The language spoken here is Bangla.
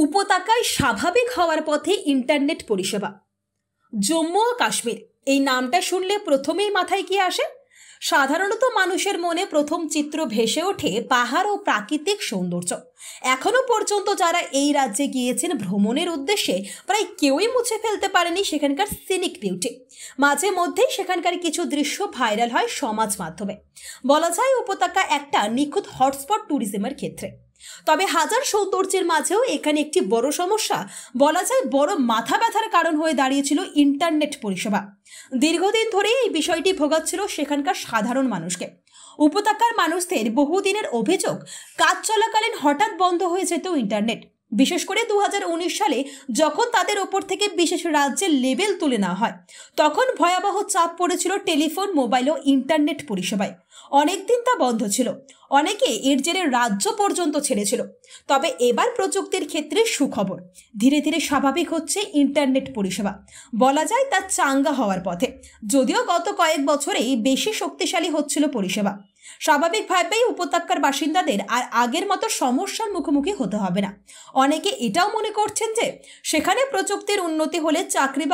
উপত্যকায় স্বাভাবিক হওয়ার পথে ইন্টারনেট পরিষেবা। জম্মু ও কাশ্মীর এই নামটা শুনলে প্রথমেই মাথায় কি আসে? সাধারণত মানুষের মনে প্রথম চিত্র ভেসে ওঠে পাহাড় ও প্রাকৃতিক সৌন্দর্য। এখনো পর্যন্ত যারা এই রাজ্যে গিয়েছেন ভ্রমণের উদ্দেশ্যে প্রায় কেউই মুছে ফেলতে পারেনি সেখানকার সিনিক বিউটি। মাঝে মধ্যেই সেখানকার কিছু দৃশ্য ভাইরাল হয় সমাজ মাধ্যমে। বলা যায় উপত্যকা একটা নিখুঁত হটস্পট ট্যুরিজমের ক্ষেত্রে। তবে হাজার সৌন্দর্যের মাঝেও এখানে একটি বড় সমস্যা, বলা যায় বড় মাথা ব্যথার কারণ হয়ে দাঁড়িয়েছিল ইন্টারনেট পরিষেবা। দীর্ঘদিন ধরেই এই বিষয়টি ভোগাচ্ছিল সেখানকার সাধারণ মানুষকে। উপত্যকার মানুষদের বহুদিনের অভিযোগ, কাজ চলাকালীন হঠাৎ বন্ধ হয়ে যেত ইন্টারনেট। বিশেষ করে 2019 সালে যখন তাদের ওপর থেকে বিশেষ রাজ্যের লেবেল তুলে নেওয়া হয়, তখন ভয়াবহ চাপ পড়েছিল টেলিফোন, মোবাইল ও ইন্টারনেট পরিষেবায়। অনেকদিন তা বন্ধ ছিল, অনেকে এর জেরে রাজ্য পর্যন্ত ছেড়েছিল। তবে এবার প্রযুক্তির ক্ষেত্রে সুখবর, ধীরে ধীরে স্বাভাবিক হচ্ছে ইন্টারনেট পরিষেবা। বলা যায় তা চাঙ্গা হওয়ার পথে, যদিও গত কয়েক বছরেই বেশি শক্তিশালী হচ্ছিল পরিষেবা। স্বাভাবিকভাবেই উপত্যকার বাসিন্দাদের আর আগের মতো সমস্যার মুখোমুখি হতে হবে না। অনেকে এটাও মনে করছেন যে সেখানে প্রযুক্তির উন্নতি হলে চাকরি বা